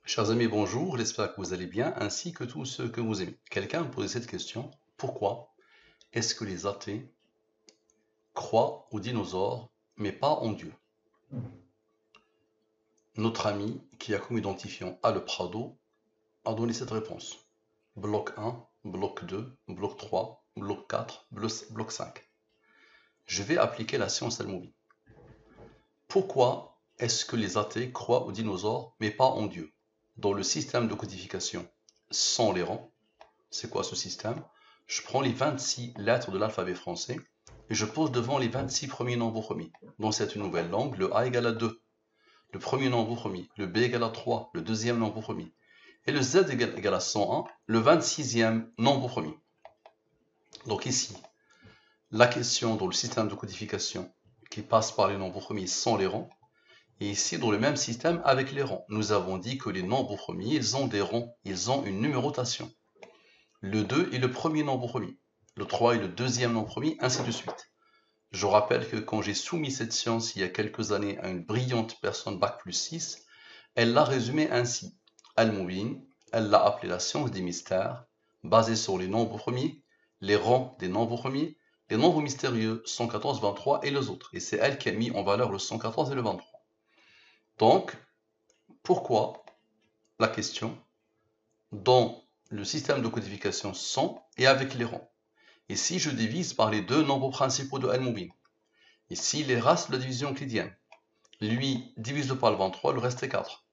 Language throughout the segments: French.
Chers amis, bonjour, j'espère que vous allez bien, ainsi que tous ceux que vous aimez. Quelqu'un me posait cette question, pourquoi est-ce que les athées croient aux dinosaures, mais pas en Dieu? Notre ami, qui a comme identifiant le Prado, a donné cette réponse. Bloc 1, bloc 2, bloc 3, bloc 4, bloc 5. Je vais appliquer la science Al-Moubine. Pourquoi est-ce que les athées croient aux dinosaures, mais pas en Dieu? Dans le système de codification, sans les rangs, c'est quoi ce système? Je prends les 26 lettres de l'alphabet français et je pose devant les 26 premiers nombres premiers. Dans cette nouvelle langue, le A égale à 2, le premier nombre premier, le B égale à 3, le deuxième nombre premier, et le Z égale à 101, le 26e nombre premier. Donc ici, la question dans le système de codification qui passe par les nombres premiers sans les rangs, et ici dans le même système avec les rangs. Nous avons dit que les nombres premiers, ils ont des rangs, ils ont une numérotation. Le 2 est le premier nombre premier, le 3 est le deuxième nombre premier, ainsi de suite. Je rappelle que quand j'ai soumis cette science il y a quelques années à une brillante personne Bac plus 6, elle l'a résumée ainsi. Al-Moubine, elle l'a appelée la science des mystères, basée sur les nombres premiers, les rangs des nombres premiers, les nombres mystérieux 114, 23 et les autres. Et c'est elle qui a mis en valeur le 114 et le 23. Donc, pourquoi la question dans le système de codification sans et avec les rangs? Et si je divise par les deux nombres principaux de Al-Moubine, ici les races de la division euclidienne, lui divise par le 23, le reste est 4.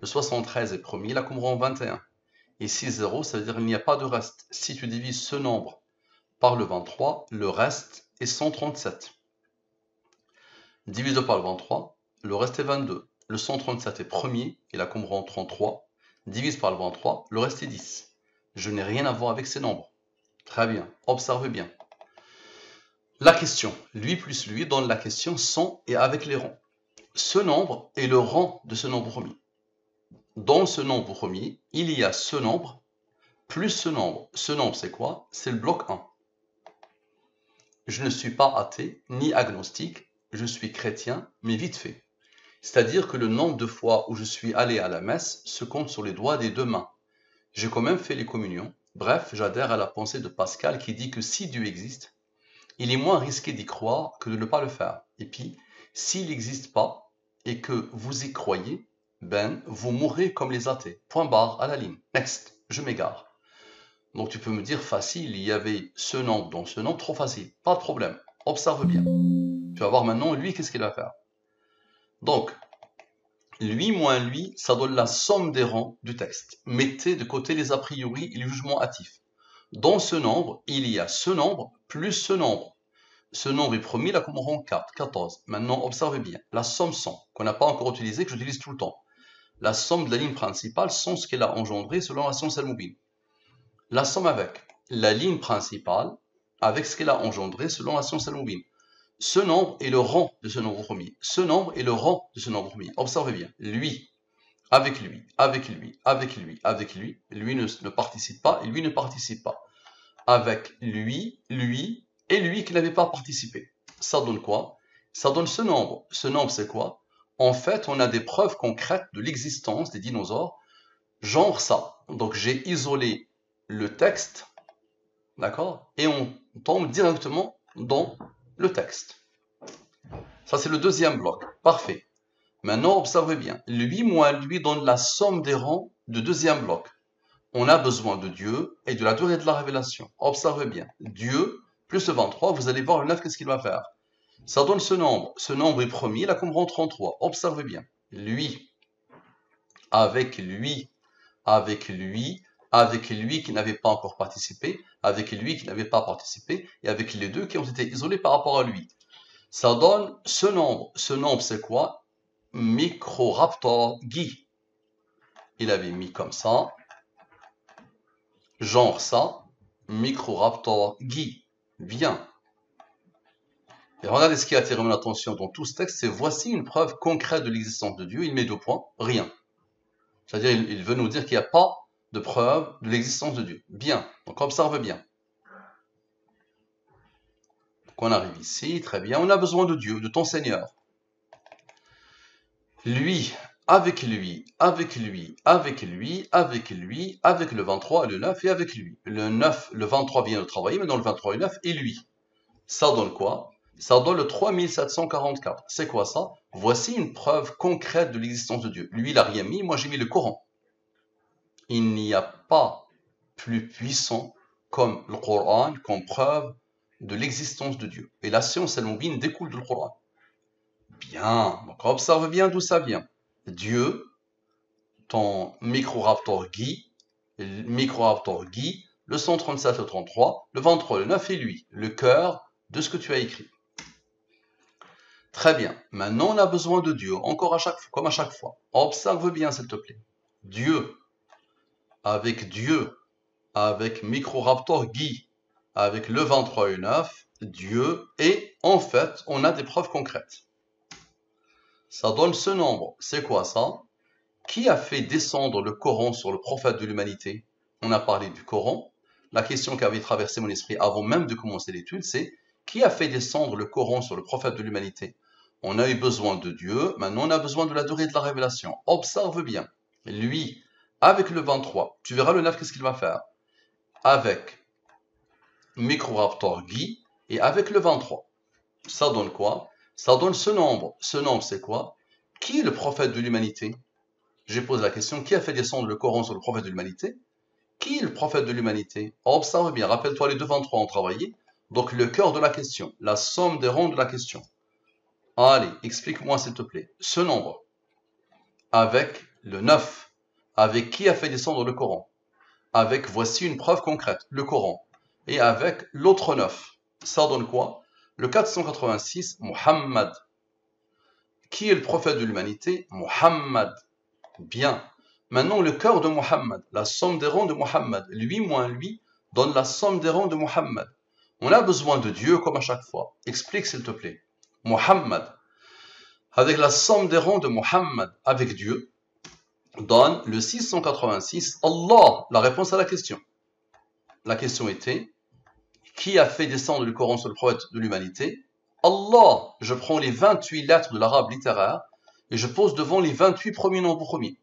Le 73 est premier, la commande en 21. Ici 0, ça veut dire qu'il n'y a pas de reste. Si tu divises ce nombre par le 23, le reste est 137. Divise par le 23, le reste est 22. Le 137 est premier, et la commande en 33. Divise par le 23, le reste est 10. Je n'ai rien à voir avec ces nombres. Très bien, observez bien. La question, lui plus lui, donne la question sans et avec les rangs. Ce nombre est le rang de ce nombre premier. Dans ce nombre premier, il y a ce nombre plus ce nombre. Ce nombre, c'est quoi? C'est le bloc 1. Je ne suis pas athée ni agnostique, je suis chrétien, mais vite fait. C'est-à-dire que le nombre de fois où je suis allé à la messe se compte sur les doigts des deux mains. J'ai quand même fait les communions. Bref, j'adhère à la pensée de Pascal qui dit que si Dieu existe, il est moins risqué d'y croire que de ne pas le faire. Et puis, s'il n'existe pas et que vous y croyez, ben, vous mourrez comme les athées. Point barre à la ligne. Next, je m'égare. Donc tu peux me dire facile, il y avait ce nombre dans ce nombre, trop facile. Pas de problème. Observe bien. Tu vas voir maintenant, lui, qu'est-ce qu'il va faire? Donc, lui moins lui, ça donne la somme des rangs du texte. Mettez de côté les a priori et les jugements hâtifs. Dans ce nombre, il y a ce nombre plus ce nombre. Ce nombre est premier, là, comme rang 4, 14. Maintenant, observez bien. La somme 100, qu'on n'a pas encore utilisée, que j'utilise tout le temps. La somme de la ligne principale sans ce qu'elle a engendré selon la science Al-Moubine. La somme avec la ligne principale avec ce qu'elle a engendré selon la science Al-Moubine. Ce nombre est le rang de ce nombre premier. Ce nombre est le rang de ce nombre premier. Observez bien. Lui, avec lui, avec lui, avec lui, avec lui. Lui ne participe pas et lui ne participe pas. Avec lui, lui et lui qui n'avait pas participé. Ça donne quoi? Ça donne ce nombre. Ce nombre, c'est quoi? En fait, on a des preuves concrètes de l'existence des dinosaures, genre ça. Donc, j'ai isolé le texte, d'accord? Et on tombe directement dans le texte. Ça, c'est le deuxième bloc. Parfait. Maintenant, observez bien. Lui moins lui donne la somme des rangs du deuxième bloc. On a besoin de Dieu et de la durée de la révélation. Observez bien. Dieu plus le 23, vous allez voir le 9, qu'est-ce qu'il va faire? Ça donne ce nombre. Ce nombre est premier, la commande 33. Observez bien. Lui, avec lui, avec lui, avec lui qui n'avait pas encore participé, avec lui qui n'avait pas participé, et avec les deux qui ont été isolés par rapport à lui. Ça donne ce nombre. Ce nombre, c'est quoi? Microraptor Guy. Il avait mis comme ça, genre ça, Microraptor Guy. Bien. Et regardez ce qui a attiré mon attention dans tout ce texte, c'est voici une preuve concrète de l'existence de Dieu. Il met 2 points, rien. C'est-à-dire, il veut nous dire qu'il n'y a pas de preuve de l'existence de Dieu. Bien, donc observe bien. Donc on arrive ici, très bien. On a besoin de Dieu, de ton Seigneur. Lui, avec lui, avec lui, avec lui, avec lui, avec le 23 et le 9 et avec lui. Le 9, le 23 vient de travailler, mais dans le 23 et le 9 et lui. Ça donne quoi? Ça donne le 3744. C'est quoi ça? Voici une preuve concrète de l'existence de Dieu. Lui, il n'a rien mis, moi j'ai mis le Coran. Il n'y a pas plus puissant comme le Coran, comme preuve de l'existence de Dieu. Et la science al-Mubin découle du Coran. Bien, donc observe bien d'où ça vient. Dieu, ton Microraptor Guy, le 137, le 33, le 23, le 9 et lui, le cœur de ce que tu as écrit. Très bien, maintenant on a besoin de Dieu, encore comme à chaque fois. Observe bien s'il te plaît. Dieu, avec Microraptor Guy, avec le 23 et 9, Dieu, et en fait, on a des preuves concrètes. Ça donne ce nombre. C'est quoi ça? Qui a fait descendre le Coran sur le prophète de l'humanité? On a parlé du Coran. La question qui avait traversé mon esprit avant même de commencer l'étude, c'est qui a fait descendre le Coran sur le prophète de l'humanité? On a eu besoin de Dieu, maintenant on a besoin de la durée de la révélation. Observe bien. Lui, avec le 23, tu verras le 9, qu'est-ce qu'il va faire? Avec Microraptor Guy et avec le 23. Ça donne quoi? Ça donne ce nombre. Ce nombre, c'est quoi? Qui est le prophète de l'humanité? Je pose la question, qui a fait descendre le Coran sur le prophète de l'humanité? Qui est le prophète de l'humanité? Observe bien, rappelle-toi, les deux 23 ont travaillé. Donc le cœur de la question, la somme des ronds de la question. Allez, explique-moi s'il te plaît. Ce nombre, avec le 9, avec qui a fait descendre le Coran? Avec, voici une preuve concrète, le Coran. Et avec l'autre 9, ça donne quoi? Le 486, Muhammad. Qui est le prophète de l'humanité? Muhammad. Bien. Maintenant, le cœur de Muhammad, la somme des rangs de Muhammad, lui moins lui, donne la somme des rangs de Muhammad. On a besoin de Dieu comme à chaque fois. Explique s'il te plaît. Muhammad, avec la somme des rangs de Muhammad, avec Dieu, donne le 686. Allah, la réponse à la question. La question était, qui a fait descendre le Coran sur le prophète de l'humanité? Allah. Je prends les 28 lettres de l'arabe littéraire et je pose devant les 28 premiers nombres premiers.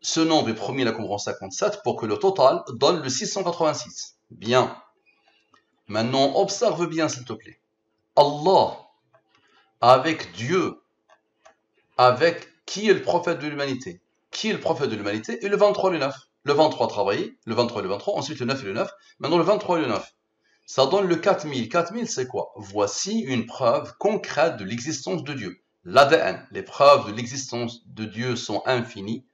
Ce nombre est promis à la Qumran 57 pour que le total donne le 686. Bien. Maintenant, observe bien s'il te plaît. Allah, avec Dieu, avec qui est le prophète de l'humanité? Qui est le prophète de l'humanité? Et le 23 et le 9. Le 23 travaillé, le 23 et le 23, ensuite le 9 et le 9, maintenant le 23 et le 9. Ça donne le 4000. 4000, c'est quoi? Voici une preuve concrète de l'existence de Dieu. L'ADN, les preuves de l'existence de Dieu sont infinies.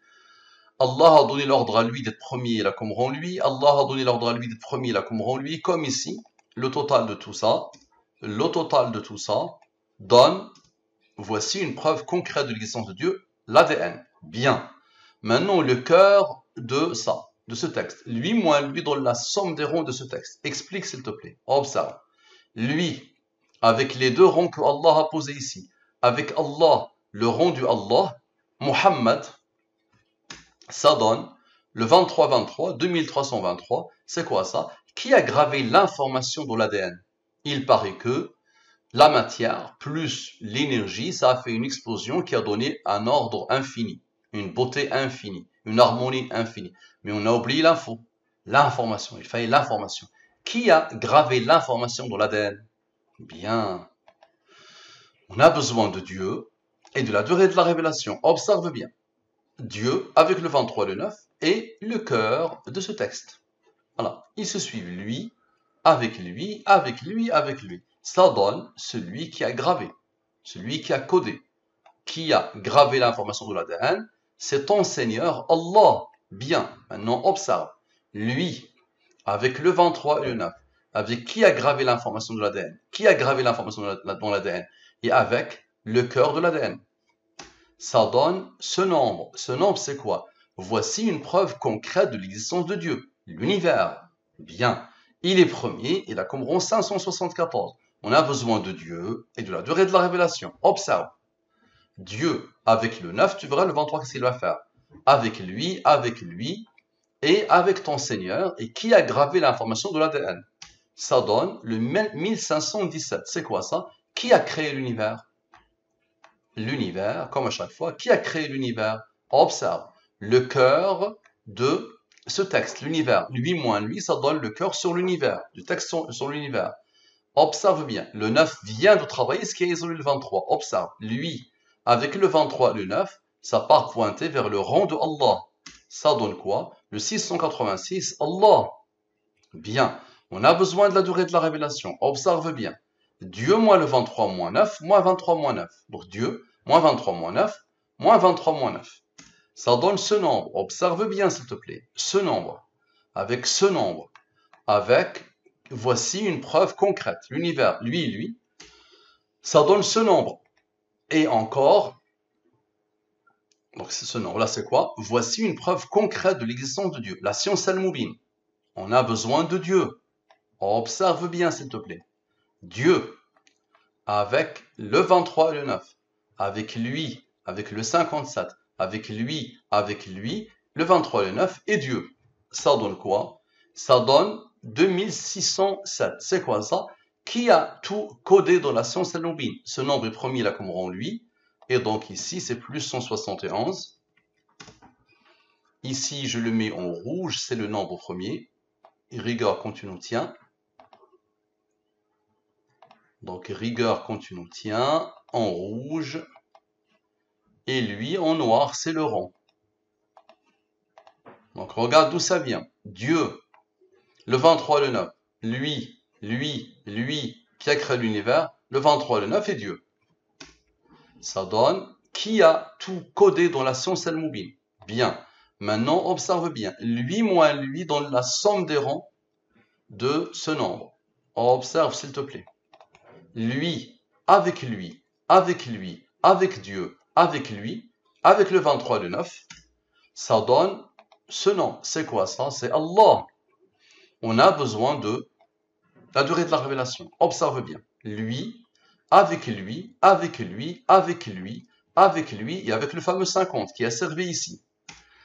Allah a donné l'ordre à lui d'être premier et la Qumran lui. Allah a donné l'ordre à lui d'être premier et la Qumran lui. Comme ici, le total de tout ça donne, voici une preuve concrète de l'existence de Dieu, l'ADN. Bien. Maintenant, le cœur de ça, de ce texte. Lui moins lui donne la somme des ronds de ce texte. Explique s'il te plaît. Observe. Lui, avec les deux ronds que Allah a posés ici, avec Allah, le rond du Allah, Muhammad, ça donne le 2323, 2323. C'est quoi ça? Qui a gravé l'information dans l'ADN? Il paraît que la matière plus l'énergie, ça a fait une explosion qui a donné un ordre infini, une beauté infinie, une harmonie infinie. Mais on a oublié l'info, l'information. Il fallait l'information. Qui a gravé l'information dans l'ADN? Bien. On a besoin de Dieu et de la durée de la révélation. Observe bien. Dieu avec le 23 et le 9 et le cœur de ce texte. Voilà. Ils se suivent lui, avec lui, avec lui, avec lui. Ça donne celui qui a gravé, celui qui a codé, qui a gravé l'information de l'ADN, c'est ton Seigneur Allah. Bien, maintenant observe. Lui, avec le 23 et le 9, avec qui a gravé l'information de l'ADN? Qui a gravé l'information dans l'ADN? Et avec le cœur de l'ADN. Ça donne ce nombre. Ce nombre, c'est quoi? Voici une preuve concrète de l'existence de Dieu, l'univers. Bien, il est premier et la Qumran 574. On a besoin de Dieu et de la durée de la révélation. Observe. Dieu, avec le 9, tu verras le 23, qu'est-ce qu'il va faire? Avec lui, et avec ton Seigneur, et qui a gravé l'information de l'ADN? Ça donne le 1517. C'est quoi ça? Qui a créé l'univers? l'univers, comme à chaque fois. Qui a créé l'univers? Observe. Le cœur de ce texte, l'univers. Lui moins lui, ça donne le cœur sur l'univers, du texte sur l'univers. Observe bien. Le 9 vient de travailler ce qui a isolé le 23. Observe. Lui, avec le 23 et le 9, ça part pointer vers le rang de Allah. Ça donne quoi? Le 686, Allah. Bien. On a besoin de la durée de la révélation. Observe bien. Dieu moins le 23 moins 9, moins 23 moins 9. Donc Dieu, moins 23 moins 9, moins 23 moins 9. Ça donne ce nombre. Observe bien, s'il te plaît. Ce nombre. Avec ce nombre. Avec, voici une preuve concrète. L'univers, lui, ça donne ce nombre. Et encore, donc ce nombre-là, c'est quoi? Voici une preuve concrète de l'existence de Dieu. La science al-Moubine. On a besoin de Dieu. Observe bien, s'il te plaît. Dieu, avec le 23 et le 9, avec lui, avec le 57, avec lui, le 23 et le 9, et Dieu. Ça donne quoi? Ça donne 2607. C'est quoi ça? Qui a tout codé dans la science al-Moubine? Ce nombre est premier là comme rang lui, et donc ici c'est plus 171. Ici je le mets en rouge, c'est le nombre premier. Rigueur quand tu nous tiens. Donc rigueur quand tu nous tiens, en rouge, et lui en noir, c'est le rang. Donc regarde d'où ça vient. Dieu, le 23 et le 9, lui, qui a créé l'univers, le 23 et le 9 est Dieu. Ça donne qui a tout codé dans la science al-Moubine. Bien. Maintenant, observe bien. Lui moins lui donne la somme des rangs de ce nombre. Observe s'il te plaît. Lui, avec lui, avec Dieu, avec lui, avec le 23 et le 9, ça donne ce nom. C'est quoi ça? C'est Allah. On a besoin de la durée de la révélation. Observe bien. Lui, avec lui, et avec le fameux 50 qui est servi ici.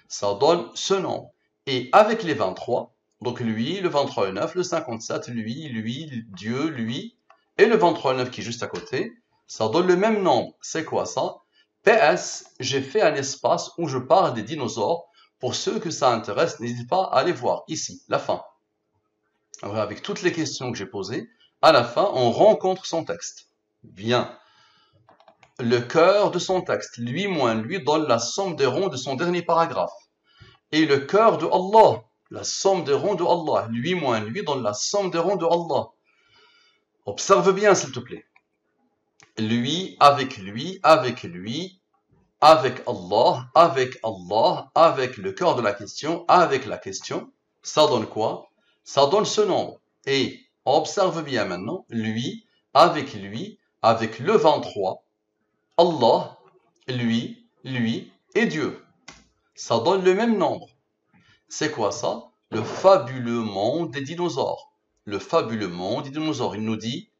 Ça donne ce nombre. Et avec les 23, donc lui, le 23 et 9, le 57, lui, Dieu, lui, et le 23 et 9 qui est juste à côté, ça donne le même nombre. C'est quoi ça? PS, j'ai fait un espace où je parle des dinosaures. Pour ceux que ça intéresse, n'hésitez pas à aller voir ici, la fin. Alors, avec toutes les questions que j'ai posées, à la fin, on rencontre son texte. Bien. Le cœur de son texte, lui moins lui, donne la somme des ronds de son dernier paragraphe. Et le cœur de Allah, la somme des ronds de Allah, lui moins lui, donne la somme des ronds de Allah. Observe bien, s'il te plaît. Lui, avec Allah, avec le cœur de la question, avec la question, ça donne quoi? Ça donne ce nombre. Et observe bien maintenant, lui, avec le 23, Allah, lui, et Dieu. Ça donne le même nombre. C'est quoi ça? Le fabuleux monde des dinosaures. Le fabuleux monde des dinosaures. Il nous dit,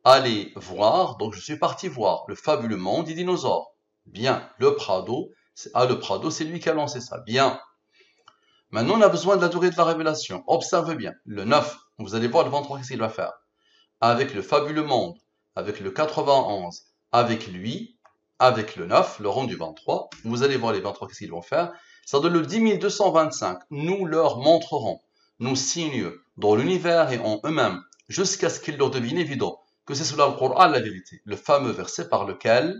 allez voir, donc je suis parti voir le fabuleux monde des dinosaures. Bien, le Prado, c'est lui qui a lancé ça. Bien. Maintenant, on a besoin de la durée de la révélation. Observe bien. Le 9, vous allez voir le 23, qu'est-ce qu'il va faire? Avec le fabuleux monde, avec le 91, avec lui, avec le 9, le rang du 23, vous allez voir les 23, qu'est-ce qu'ils vont faire? Ça donne le 10 225. Nous leur montrerons nos signes dans l'univers et en eux-mêmes, jusqu'à ce qu'il leur devienne évident que c'est sous le Coran la vérité, le fameux verset par lequel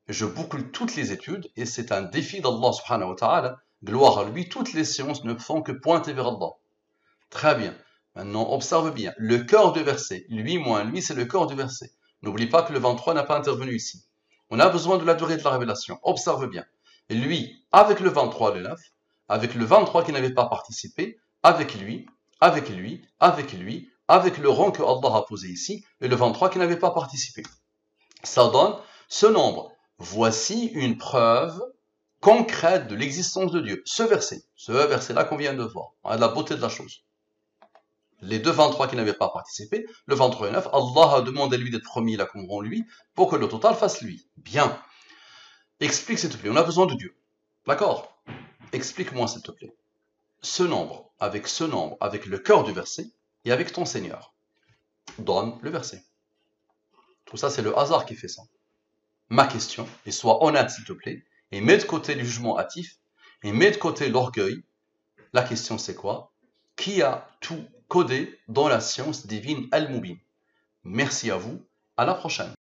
je boucle toutes les études, et c'est un défi d'Allah subhanahu wa ta'ala, gloire à lui, toutes les sciences ne font que pointer vers Allah. Très bien. Maintenant, observe bien. Le cœur du verset, lui moins lui, c'est le cœur du verset. N'oublie pas que le 23 n'a pas intervenu ici. On a besoin de la durée de la révélation. Observe bien. Et lui, avec le 23, le 9, avec le 23 qui n'avait pas participé, avec lui, avec le rang que Allah a posé ici, et le 23 qui n'avait pas participé. Ça donne ce nombre. Voici une preuve concrète de l'existence de Dieu. Ce verset-là qu'on vient de voir. On a de la beauté de la chose. Les deux 23 qui n'avaient pas participé, le 23 et 9, Allah a demandé lui d'être premier là comme rang lui, pour que le total fasse lui. Bien. Explique s'il te plaît, on a besoin de Dieu. D'accord? Explique-moi s'il te plaît. Ce nombre, avec le cœur du verset, et avec ton Seigneur. Donne le verset. Tout ça, c'est le hasard qui fait ça. ma question, et sois honnête s'il te plaît, et mets de côté le jugement hâtif, et mets de côté l'orgueil. La question c'est quoi? Qui a tout codé dans la science divine Al-Mubin? Merci à vous, à la prochaine.